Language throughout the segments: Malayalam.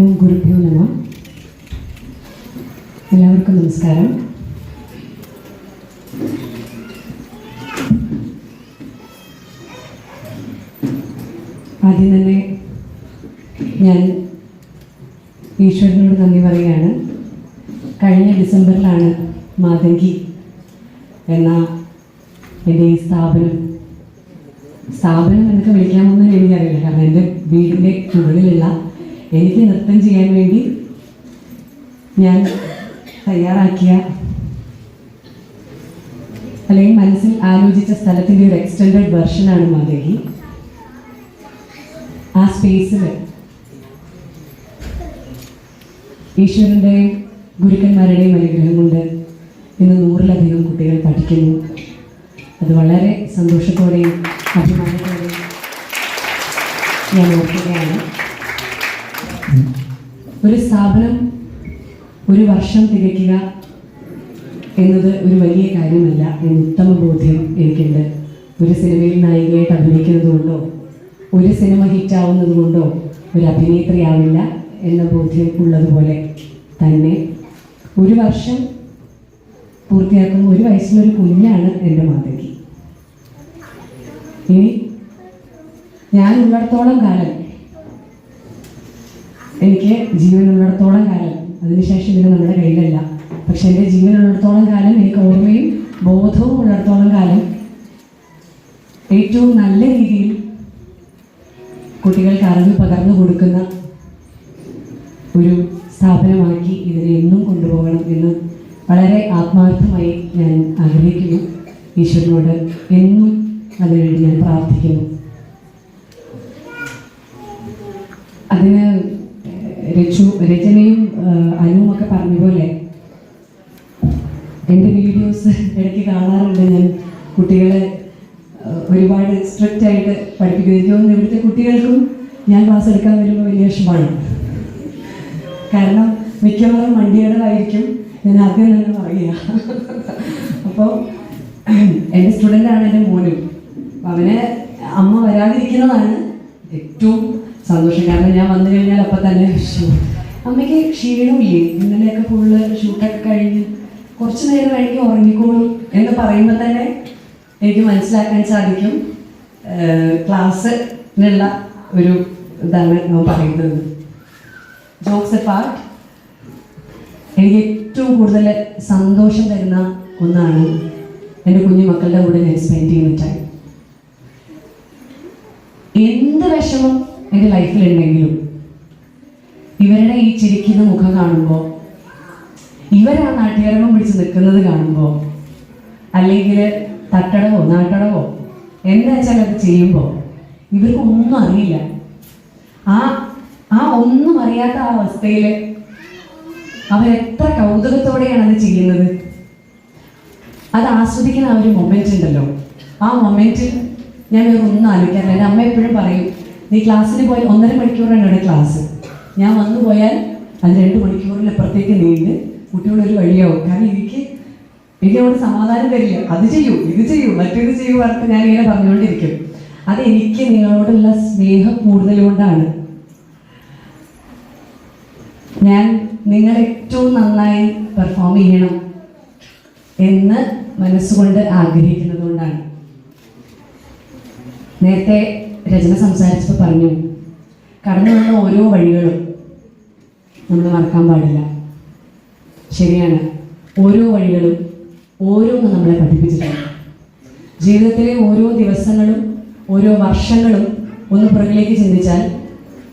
ഓം ഗുരുഭ്യോ നമഃ. എല്ലാവർക്കും നമസ്കാരം. ആദ്യം തന്നെ ഞാൻ ഈശ്വരനോട് നന്ദി പറയുകയാണ്. കഴിഞ്ഞ ഡിസംബറിലാണ് മാതങ്കി എന്ന എൻ്റെ ഈ സ്ഥാപനം എന്നൊക്കെ വിളിക്കാമെന്ന് എനിക്കറിയില്ല. കാരണം എൻ്റെ വീടിൻ്റെ മുകളിലുള്ള എനിക്ക് നൃത്തം ചെയ്യാൻ വേണ്ടി ഞാൻ തയ്യാറാക്കിയ അല്ലെങ്കിൽ മനസ്സിൽ ആലോചിച്ച സ്ഥലത്തിൻ്റെ ഒരു എക്സ്റ്റെൻഡഡ് വെർഷനാണ് മാതങ്കി. ആ സ്പേസിൽ ഈശ്വരൻ്റെയും ഗുരുക്കന്മാരുടെയും അനുഗ്രഹം കൊണ്ട് ഇന്ന് 100-ലധികം കുട്ടികൾ പഠിക്കുന്നു. അത് വളരെ സന്തോഷത്തോടെയും അഭിമാനത്തോടെയും ഞാൻ ഓർക്കുകയാണ്. ഒരു സ്ഥാപനം ഒരു വർഷം തികയ്ക്കുക എന്നത് ഒരു വലിയ കാര്യമല്ല എന്ന് ഉത്തമ ബോധ്യം എനിക്കുണ്ട്. ഒരു സിനിമയിൽ നായികയായിട്ട് അഭിനയിക്കുന്നത് കൊണ്ടോ ഒരു സിനിമ ഹിറ്റാവുന്നത് കൊണ്ടോ ഒരു അഭിനേത്രിയാവില്ല എന്ന ബോധ്യം ഉള്ളതുപോലെ തന്നെ ഒരു വർഷം പൂർത്തിയാക്കുമ്പോൾ ഒരു വയസ്സിലൊരു കുഞ്ഞാണ് എൻ്റെ മാതങ്കി. ഇനി ഞാൻ ഉള്ളിടത്തോളം കാലം, എനിക്ക് ജീവനുള്ളിടത്തോളം കാലം, അതിനുശേഷം ഇത് നമ്മുടെ കയ്യിലല്ല, പക്ഷെ എൻ്റെ ജീവനുള്ളിടത്തോളം കാലം, എനിക്ക് ഓർമ്മയും ബോധവും ഉള്ളിടത്തോളം കാലം ഏറ്റവും നല്ല രീതിയിൽ കുട്ടികൾക്ക് അറിവ് പകർന്നു കൊടുക്കുന്ന ഒരു സ്ഥാപനമാക്കി ഇതിനെ എന്നും കൊണ്ടുപോകണം എന്ന് വളരെ ആത്മാർത്ഥമായി ഞാൻ ആഗ്രഹിക്കുന്നു. ഈശ്വരനോട് എന്നും അതിനുവേണ്ടി ഞാൻ പ്രാർത്ഥിക്കുന്നു. അതിന് രചനയും അനുവും ഒക്കെ പറഞ്ഞ പോലെ എൻ്റെ വീഡിയോസ് ഇടയ്ക്ക് കാണാറുണ്ട്. ഞാൻ കുട്ടികളെ ഒരുപാട് സ്ട്രിക്റ്റ് ആയിട്ട് പഠിപ്പിക്കുന്നത്. എനിക്ക് തോന്നുന്നു ഇവിടുത്തെ കുട്ടികൾക്കും ഞാൻ ക്ലാസ് എടുക്കാൻ വരുമ്പോൾ വലിയ ഇഷ്ടമാണ്. കാരണം മിക്കവാറും വണ്ടിയുടേതായിരിക്കും ഞാൻ ആദ്യം തന്നെ പറയുക. അപ്പോൾ എൻ്റെ സ്റ്റുഡൻ്റാണ് എൻ്റെ മോനും. അവന് അമ്മ വരാതിരിക്കുന്നതാണ് ഏറ്റവും സന്തോഷം. കാരണം ഞാൻ വന്നു കഴിഞ്ഞാൽ അപ്പം തന്നെ അമ്മയ്ക്ക് ക്ഷീണമില്ലേ, ഇന്നലെയൊക്കെ ഫുള്ള് ഷൂട്ടൊക്കെ കഴിഞ്ഞ് കുറച്ച് നേരം കഴിഞ്ഞ് ഉറങ്ങിക്കോളും എന്ന് പറയുമ്പോൾ തന്നെ എനിക്ക് മനസ്സിലാക്കാൻ സാധിക്കും ക്ലാസ്സിനുള്ള ഒരു ഇതാണ് ഞാൻ പറയുന്നത്. ജോക്സ് അപ്പാർട്ട്, എനിക്ക് ഏറ്റവും കൂടുതൽ സന്തോഷം തരുന്ന ഒന്നാണ് എൻ്റെ കുഞ്ഞു മക്കളുടെ കൂടെ ഞാൻ സ്പെൻഡ് ചെയ്യുന്ന ടൈം. എന്ത് വിഷമം എൻ്റെ ലൈഫിലുണ്ടെങ്കിലും ഇവരുടെ ഈ ചിരിക്കുന്ന മുഖം കാണുമ്പോൾ, ഇവരാ നാട്യരംഗം പിടിച്ച് നിൽക്കുന്നത് കാണുമ്പോൾ, അല്ലെങ്കിൽ തട്ടടവോ നാട്ടടവോ എന്താ വെച്ചാൽ അത് ചെയ്യുമ്പോൾ ഇവർക്ക് ഒന്നും അറിയില്ല. ആ ഒന്നും അറിയാത്ത ആ അവസ്ഥയിൽ അവരെത്ര കൗതുകത്തോടെയാണ് അത് ചെയ്യുന്നത്. അത് ആസ്വദിക്കുന്ന ആ ഒരു മൊമെൻ്റ് ഉണ്ടല്ലോ, ആ മൊമെൻറ്റിൽ ഞാൻ വേറെ ഒന്നും ആലോചിക്കാറില്ല. എൻ്റെ അമ്മ എപ്പോഴും പറയും, നീ ക്ലാസ്സിന് പോയാൽ 1.5 മണിക്കൂറാണ് ഇവിടെ ക്ലാസ്, ഞാൻ വന്നു പോയാൽ അത് 2 മണിക്കൂറിനപ്പുറത്തേക്ക് നീണ്ട് കുട്ടികളൊരു വഴിയാവും. കാരണം എനിക്ക് അവിടെ സമാധാനം തരില്ല. അത് ചെയ്യൂ, ഇത് ചെയ്യൂ, മറ്റേത് ചെയ്യൂ പറഞ്ഞിട്ട് ഞാൻ ഇങ്ങനെ പറഞ്ഞുകൊണ്ടിരിക്കും. അത് എനിക്ക് നിങ്ങളോടുള്ള സ്നേഹം കൂടുതൽ കൊണ്ടാണ്. ഞാൻ നിങ്ങൾ ഏറ്റവും നന്നായി പെർഫോം ചെയ്യണം എന്ന് മനസ്സുകൊണ്ട് ആഗ്രഹിക്കുന്നത് കൊണ്ടാണ്. നേരത്തെ രചന സംസാരിച്ചപ്പോൾ പറഞ്ഞു, കടന്നു വന്ന ഓരോ വഴികളും നമ്മൾ മറക്കാൻ പാടില്ല. ശരിയാണ്, ഓരോ വഴികളും ഓരോന്നും നമ്മളെ പഠിപ്പിച്ചിട്ടുണ്ട്. ജീവിതത്തിലെ ഓരോ ദിവസങ്ങളും ഓരോ വർഷങ്ങളും ഒന്ന് പുറകിലേക്ക് ചിന്തിച്ചാൽ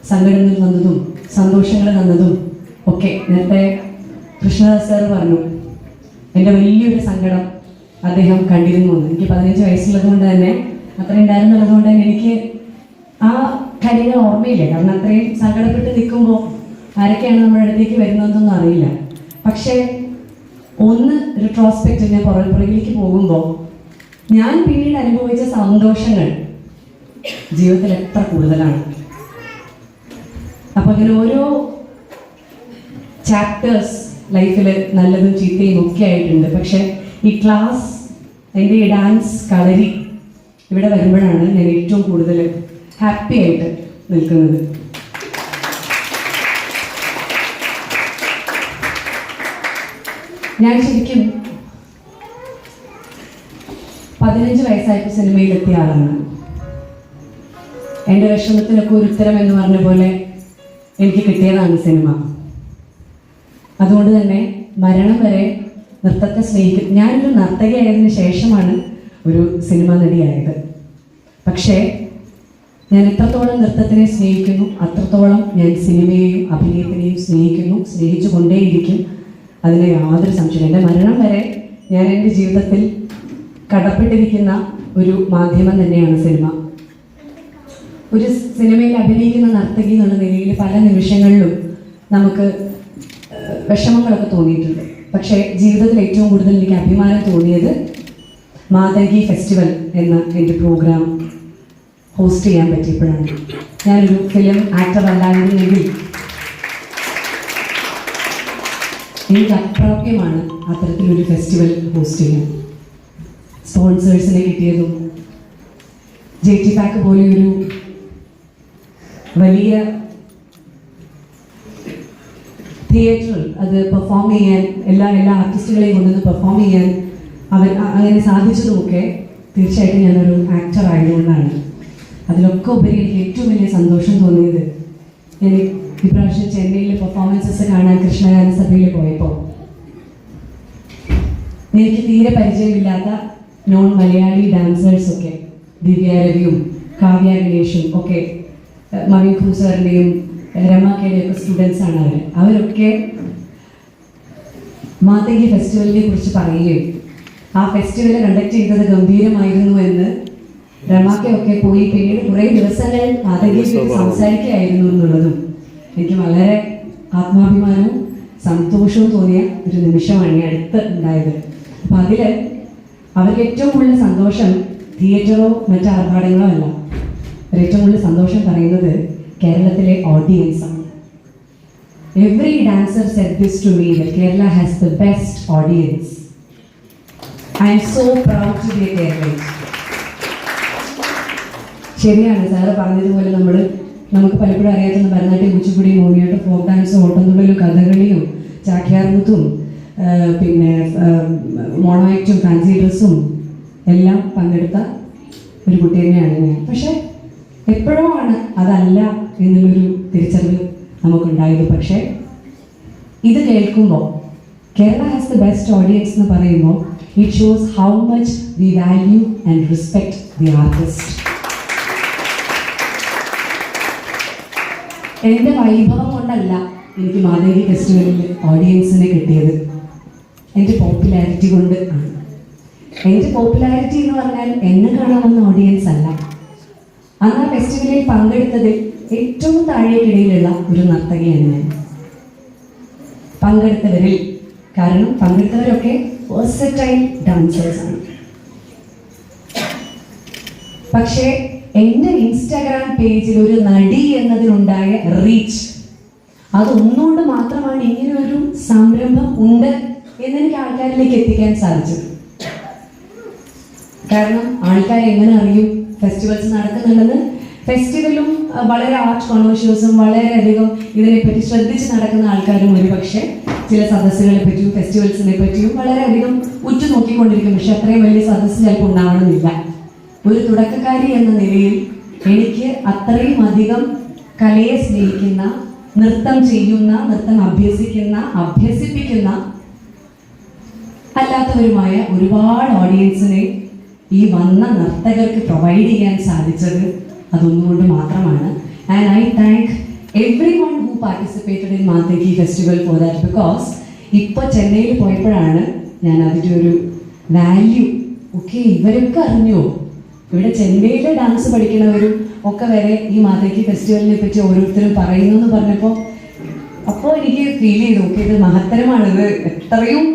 സങ്കടങ്ങൾ തന്നതും സന്തോഷങ്ങൾ തന്നതും ഒക്കെ. നേരത്തെ കൃഷ്ണദാസ് സാർ പറഞ്ഞു, എൻ്റെ വലിയൊരു സങ്കടം അദ്ദേഹം കണ്ടിരുന്നു എന്ന്. എനിക്ക് 15 വയസ്സുള്ളത് കൊണ്ട് തന്നെ, അത്ര ഉണ്ടായിരുന്നുള്ളത് കൊണ്ട് തന്നെ എനിക്ക് ആ കാര്യങ്ങൾ ഓർമ്മയില്ല. കാരണം അത്രയും സങ്കടപ്പെട്ട് നിൽക്കുമ്പോൾ ആരൊക്കെയാണ് നമ്മുടെ അടുത്തേക്ക് വരുന്നതെന്നൊന്നും അറിയില്ല. പക്ഷേ ഒന്ന് റിട്രോസ്പെക്റ്റ് ഞാൻ പുറകിലേക്ക് പോകുമ്പോൾ ഞാൻ പിന്നീട് അനുഭവിച്ച സന്തോഷങ്ങൾ ജീവിതത്തിൽ എത്ര കൂടുതലാണ്. അപ്പം അങ്ങനെ ഓരോ ചാപ്റ്റേഴ്സ് ലൈഫിൽ നല്ലതും ചീത്തയും ഒക്കെ ആയിട്ടുണ്ട്. പക്ഷെ ഈ ക്ലാസ്, എൻ്റെ ഈ ഡാൻസ്, കളരി ഇവിടെ വരുമ്പോഴാണ് ഞാൻ ഏറ്റവും കൂടുതൽ ഹാപ്പി ആയിട്ട് നിൽക്കുന്നത്. ഞാൻ ശരിക്കും 15 വയസ്സായപ്പോൾ സിനിമയിലെത്തിയ ആളാണ്. എൻ്റെ വിഷമത്തിനൊക്കെ ഒരു ഉത്തരം എന്ന് പറഞ്ഞ പോലെ എനിക്ക് കിട്ടിയതാണ് സിനിമ. അതുകൊണ്ട് തന്നെ മരണം വരെ നൃത്തത്തെ സ്നേഹിക്കും. ഞാനൊരു നർത്തകിയായതിനു ശേഷമാണ് ഒരു സിനിമ നടിയായത്. പക്ഷേ ഞാൻ എത്രത്തോളം നൃത്തത്തിനെ സ്നേഹിക്കുന്നു അത്രത്തോളം ഞാൻ സിനിമയെയും അഭിനയത്തിനെയും സ്നേഹിച്ചു കൊണ്ടേയിരിക്കും. അതിന് യാതൊരു സംശയം. എൻ്റെ മരണം വരെ ഞാൻ എൻ്റെ ജീവിതത്തിൽ കടപ്പെട്ടിരിക്കുന്ന ഒരു മാധ്യമം തന്നെയാണ് സിനിമ. ഒരു സിനിമയിൽ അഭിനയിക്കുന്ന നർത്തകി എന്നുള്ള നിലയിൽ പല നിമിഷങ്ങളിലും നമുക്ക് വിഷമങ്ങളൊക്കെ തോന്നിയിട്ടുണ്ട്. പക്ഷേ ജീവിതത്തിൽ ഏറ്റവും കൂടുതൽ എനിക്ക് അഭിമാനം തോന്നിയത് മാതങ്കി ഫെസ്റ്റിവൽ എന്ന എൻ്റെ പ്രോഗ്രാം ഹോസ്റ്റ് ചെയ്യാൻ പറ്റിയപ്പോഴാണ്. ഞാനൊരു ഫിലിം ആക്ടർ അല്ലായിരുന്നെങ്കിൽ എനിക്ക് അപ്രാപ്യമാണ് അത്തരത്തിലൊരു ഫെസ്റ്റിവൽ ഹോസ്റ്റ് ചെയ്യാൻ. സ്പോൺസേഴ്സിനെ കിട്ടിയതും JT പാക്ക് പോലെയൊരു വലിയ തിയേറ്ററിൽ അത് പെർഫോം ചെയ്യാൻ എല്ലാ ആർട്ടിസ്റ്റുകളെയും കൊണ്ടുവന്ന് പെർഫോം ചെയ്യാൻ അങ്ങനെ സാധിച്ചതുമൊക്കെ തീർച്ചയായിട്ടും ഞാനൊരു ആക്ടർ ആയതുകൊണ്ടാണ്. അതിലൊക്കെ ഉപരി എനിക്ക് ഏറ്റവും വലിയ സന്തോഷം തോന്നിയത് ഞാൻ ഇപ്രാവശ്യം ചെന്നൈയിലെ പെർഫോമൻസസ് കാണാൻ കൃഷ്ണഗാന സഭയിൽ പോയപ്പോൾ എനിക്ക് തീരെ പരിചയമില്ലാത്ത നോൺ മലയാളി ഡാൻസേഴ്സൊക്കെ ദിവ്യ രവിയും കാവ്യ ഗണേഷും ഒക്കെ മവീൻ ഖൂസാറിൻ്റെയും രമാക്കയുടെയും ഒക്കെ സ്റ്റുഡൻസാണ് അവരൊക്കെ മാതങ്കി ഫെസ്റ്റിവലിനെ കുറിച്ച് പറയുകയും ആ ഫെസ്റ്റിവൽ കണ്ടക്ട് ചെയ്തത് ഗംഭീരമായിരുന്നു എന്ന് രമാക്കയൊക്കെ പോയി പിന്നീട് കുറേ ദിവസങ്ങൾ മാതങ്കിയെ പറ്റി സംസാരിക്കുകയായിരുന്നു എന്നുള്ളതും എനിക്ക് വളരെ ആത്മാഭിമാനവും സന്തോഷവും തോന്നിയ ഒരു നിമിഷമാണ് ഈ അടുത്ത് ഉണ്ടായത്. അപ്പം അതിൽ അവർക്ക് ഏറ്റവും കൂടുതൽ സന്തോഷം തിയേറ്ററോ മറ്റു ആർഭാടങ്ങളോ അല്ല. ഏറ്റവും കൂടുതൽ സന്തോഷം പറയുന്നത് കേരളത്തിലെ ഓഡിയൻസാണ്. Every dancer said this to me that Kerala has the best audience. I am so proud to be a Keralese. ശരിയാണ് സാറ് പറഞ്ഞതുപോലെ നമുക്ക് പലപ്പോഴും അറിയാവുന്ന ഭരതനാട്യം, കുച്ചിപ്പുടി, മോഹിനിയാട്ടം, ഫോക്ക് ഡാൻസും, ഓട്ടംതുള്ളലും, കഥകളിയും, ചാക്യാർകൂത്തും, പിന്നെ മോണോ ആക്റ്റും, ഫാൻസി ഡ്രസ്സും എല്ലാം പങ്കെടുത്ത ഒരു കുട്ടി തന്നെയാണ് ഞാൻ. പക്ഷെ എപ്പോഴോ ആണ് അതല്ല എന്നുള്ളൊരു തിരിച്ചറിവ് നമുക്കുണ്ടായത്. പക്ഷേ ഇത് കേൾക്കുമ്പോൾ Kerala has the best audience എന്ന് പറയുമ്പോൾ it shows how much V value and respect the artist. എൻ്റെ വൈഭവം കൊണ്ടല്ല എനിക്ക് മാതങ്കി ഫെസ്റ്റിവലിൽ ഓഡിയൻസിനെ കിട്ടിയത്, എൻ്റെ പോപ്പുലാരിറ്റി കൊണ്ട് ആണ്. എൻ്റെ പോപ്പുലാരിറ്റി എന്ന് പറഞ്ഞാൽ എന്നെ കാണാവുന്ന ഓഡിയൻസ് അല്ല. അന്ന് ആ ഫെസ്റ്റിവലിൽ പങ്കെടുത്തതിൽ ഏറ്റവും താഴേക്കിടയിലുള്ള ഒരു നർത്തകിയാണ് ഞാൻ പങ്കെടുത്തവരിൽ. കാരണം പങ്കെടുത്തവരൊക്കെ വേഴ്സറ്റൈൽ ഡാൻസേഴ്സാണ്. പക്ഷേ എൻ്റെ ഇൻസ്റ്റാഗ്രാം പേജിൽ ഒരു നടി എന്നതിനുണ്ടായ റീച്ച് അതൊന്നുകൊണ്ട് മാത്രമാണ് ഇങ്ങനെ ഒരു സംരംഭം ഉണ്ട് എന്നെനിക്ക് ആൾക്കാരിലേക്ക് എത്തിക്കാൻ സാധിച്ചത്. കാരണം ആൾക്കാർ എങ്ങനെ അറിയും ഫെസ്റ്റിവൽസ് നടക്കുന്നുണ്ടെന്ന്? ഫെസ്റ്റിവലും വളരെ ആർട്ട് കോൺവേഴ്സ്യസും വളരെയധികം ഇതിനെപ്പറ്റി ശ്രദ്ധിച്ച് നടക്കുന്ന ആൾക്കാരും ഒരുപക്ഷെ ചില സദസ്സുകളെ പറ്റിയും ഫെസ്റ്റിവൽസിനെ പറ്റിയും വളരെയധികം ഉറ്റുനോക്കിക്കൊണ്ടിരിക്കും. പക്ഷെ അത്രയും വലിയ സദസ്സ് ചിലപ്പോൾ ഉണ്ടാവണമെന്നില്ല. ഒരു തുടക്കക്കാരി എന്ന നിലയിൽ എനിക്ക് അത്രയും അധികം കലയെ സ്നേഹിക്കുന്ന, നൃത്തം ചെയ്യുന്ന, നൃത്തം അഭ്യസിപ്പിക്കുന്ന അല്ലാത്തവരുമായ ഒരുപാട് ഓഡിയൻസിനെ ഈ വന്ന നർത്തകർക്ക് പ്രൊവൈഡ് ചെയ്യാൻ സാധിച്ചത് അതൊന്നുകൊണ്ട് മാത്രമാണ്. And I thank everyone who participated in Mathangi festival for that. Because ഇപ്പോൾ ചെന്നൈയിൽ പോയപ്പോഴാണ് ഞാൻ അതിൻ്റെ ഒരു വാല്യൂ ഇവരൊക്കെ അറിഞ്ഞു. ഇവിടെ ചെന്നൈയിൽ ഡാൻസ് പഠിക്കുന്നവരും ഒക്കെ വരെ ഈ മാതങ്കി ഫെസ്റ്റിവലിനെ പറ്റി ഓരോരുത്തരും പറയുന്നു എന്ന് പറഞ്ഞപ്പോൾ അപ്പോൾ എനിക്ക് ഫീൽ ചെയ്തു ഇത് മഹത്തരമാണിത്. എത്രയും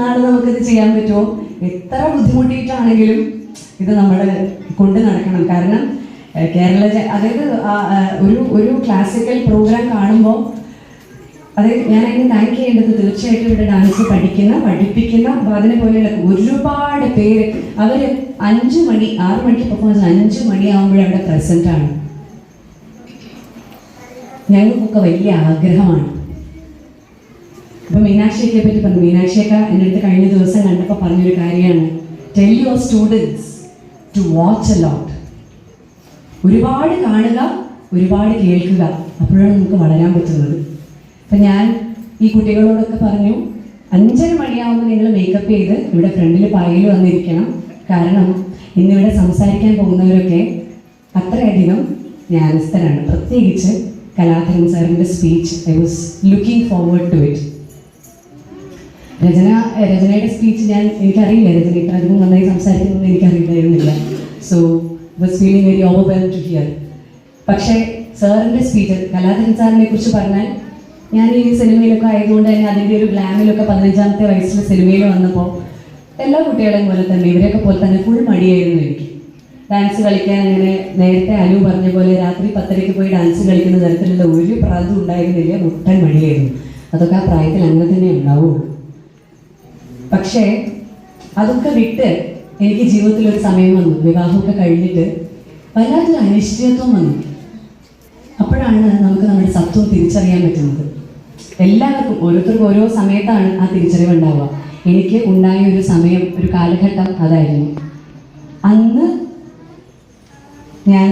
നാൾ നമുക്കിത് ചെയ്യാൻ പറ്റുമോ, എത്ര ബുദ്ധിമുട്ടിയിട്ടാണെങ്കിലും ഇത് നമ്മൾ കൊണ്ട് നടക്കണം. കാരണം അതായത് ഒരു ക്ലാസിക്കൽ പ്രോഗ്രാം കാണുമ്പോൾ അതായത് ഞാൻ അതിന് താങ്ക് ചെയ്യേണ്ടത് തീർച്ചയായിട്ടും ഇവിടെ ഡാൻസ് പഠിപ്പിക്കുന്ന അതിനെ പോലെയുള്ള ഒരുപാട് പേര്. അവർ 5 മണി 6 മണിക്ക് പെർഫോമൻസ് 5 മണിയാകുമ്പോഴേ അവിടെ പ്രസന്റ് ആണ്. ഞങ്ങൾക്കൊക്കെ വലിയ ആഗ്രഹമാണ് ഇപ്പം മീനാക്ഷിയൊക്കെ പറ്റി പറഞ്ഞു. മീനാക്ഷിയൊക്കെ എൻ്റെ അടുത്ത് കഴിഞ്ഞ ദിവസം കണ്ടപ്പോൾ പറഞ്ഞൊരു കാര്യമാണ്, tell your students to watch a lot. ഒരുപാട് കാണുക, ഒരുപാട് കേൾക്കുക, അപ്പോഴാണ് നമുക്ക് വളരാൻ പറ്റുന്നത്. അപ്പം ഞാൻ ഈ കുട്ടികളോടൊക്കെ പറഞ്ഞു, 5:30 മണിയാവുമ്പോൾ നിങ്ങൾ മേക്കപ്പ് ചെയ്ത് ഇവിടെ ഫ്രണ്ടിൽ പായയിൽ വന്നിരിക്കണം. കാരണം ഇന്നിവിടെ സംസാരിക്കാൻ പോകുന്നവരൊക്കെ അത്രയധികം ജ്ഞാനസ്ഥരാണ്. പ്രത്യേകിച്ച് കലാധരൻ സാറിൻ്റെ speech, I was looking forward to it. രചനയുടെ സ്പീച്ച് എനിക്കറിയില്ല, രചന ഇത്ര അധികം നന്നായി സംസാരിക്കുന്നതെന്ന് എനിക്കറിയില്ലായിരുന്നില്ല. So was feeling very overwhelm to hear. പക്ഷേ സാറിൻ്റെ സ്പീച്ച്, കലാധരൻ സാറിനെ കുറിച്ച് പറഞ്ഞാൽ, ഞാൻ ഈ സിനിമയിലൊക്കെ ആയതുകൊണ്ട് തന്നെ അതിൻ്റെ ഒരു ഗ്ലാമിലൊക്കെ 15ാമത്തെ വയസ്സിൽ സിനിമയിൽ വന്നപ്പോൾ എല്ലാ കുട്ടികളെയും പോലെ തന്നെ ഇവരെയൊക്കെ പോലെ തന്നെ ഫുൾ മടിയായിരുന്നു എനിക്ക്. ഡാൻസ് കളിക്കാൻ അങ്ങനെ നേരത്തെ അനു പറഞ്ഞ പോലെ രാത്രി 10:30 പോയി ഡാൻസ് കളിക്കുന്ന തരത്തിലുള്ള ഒരു പ്രാന്തും ഉണ്ടായിരുന്നില്ല, മുട്ടൻ മടിയായിരുന്നു. അതൊക്കെ ആ പ്രായത്തിൽ അങ്ങനെ തന്നെ ഉണ്ടാവുള്ളൂ. പക്ഷേ അതൊക്കെ വിട്ട് എനിക്ക് ജീവിതത്തിൽ ഒരു സമയം വന്നു, വിവാഹമൊക്കെ കഴിഞ്ഞിട്ട് വല്ലാത്തൊരു അനിശ്ചിതത്വം വന്നു. അപ്പോഴാണ് നമുക്ക് നമ്മുടെ സത്വം തിരിച്ചറിയാൻ പറ്റുന്നത്. എല്ലാവർക്കും ഓരോരുത്തർക്കും ഓരോ സമയത്താണ് ആ തിരിച്ചറിവ് ഉണ്ടാവുക. എനിക്ക് ഉണ്ടായ ഒരു സമയം, ഒരു കാലഘട്ടം അതായിരുന്നു. അന്ന് ഞാൻ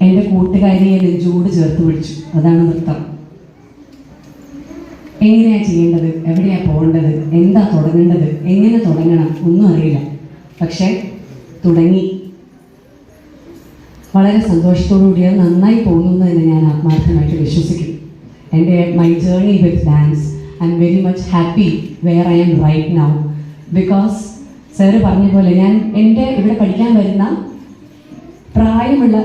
എൻ്റെ കൂട്ടുകാരിയെ നെഞ്ചോട് ചേർത്ത് പിടിച്ചു. അതാണ് നൃത്തം. എങ്ങനെയാണ് ചെയ്യേണ്ടത്, എവിടെയാണ് പോകേണ്ടത്, എന്താ തുടങ്ങേണ്ടത്, എങ്ങനെ തുടങ്ങണം ഒന്നും അറിയില്ല. പക്ഷേ തുടങ്ങി. വളരെ സന്തോഷത്തോടുകൂടി അത് നന്നായി പോകുന്നു എന്ന് ഞാൻ ആത്മാർത്ഥമായിട്ട് വിശ്വസിക്കുന്നു. എൻ്റെ my journey with dance, I am very much happy where I am right now. Because sir പറഞ്ഞ പോലെ എൻ്റെ ഇവിടെ പഠിക്കാൻ വരുന്ന പ്രായമുള്ള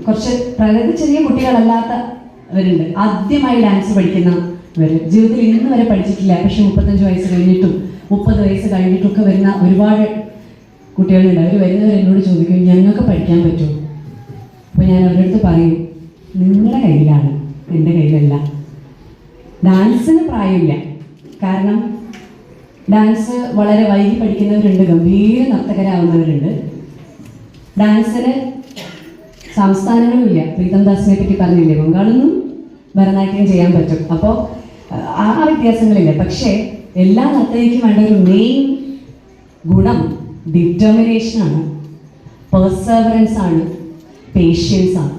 കുറച്ച്, അതായത് ചെറിയ കുട്ടികളല്ലാത്തവരുണ്ട്, ആദ്യമായി ഡാൻസ് പഠിക്കുന്നവർ, ജീവിതത്തിൽ ഇന്ന് വരെ പഠിച്ചിട്ടില്ല. പക്ഷെ 35 വയസ്സ് കഴിഞ്ഞിട്ടും 30 വയസ്സ് കഴിഞ്ഞിട്ടൊക്കെ വരുന്ന ഒരുപാട് കുട്ടികളുണ്ട്. അവർ വരുന്നവർ എന്നോട് ചോദിക്കും, ഞങ്ങൾക്ക് പഠിക്കാൻ പറ്റുമോ? അപ്പോൾ ഞാൻ അവരുടെ അടുത്ത് പറയും, നിങ്ങളുടെ കയ്യിലാണ്, എൻ്റെ കയ്യിലല്ല. ഡാൻസിന് പ്രായമില്ല. കാരണം ഡാൻസ് വളരെ വൈകി പഠിക്കുന്നവരുണ്ട്, ഗംഭീര നർത്തകരാവുന്നവരുണ്ട്. ഡാൻസിന് സംസ്ഥാനങ്ങളുമില്ല. പ്രീതം ദാസിനെ പറ്റി പറഞ്ഞില്ലേ, ബംഗാളൊന്നും ഭരതനാട്യം ചെയ്യാൻ പറ്റും. അപ്പോൾ ആ വ്യത്യാസങ്ങളില്ല. പക്ഷേ എല്ലാ നർത്തകിക്കും വേണ്ട ഒരു മെയിൻ ഗുണം ഡിറ്റർമിനേഷനാണ്, പെർസെവറൻസ് ആണ്, പേഷ്യൻസ് ആണ്.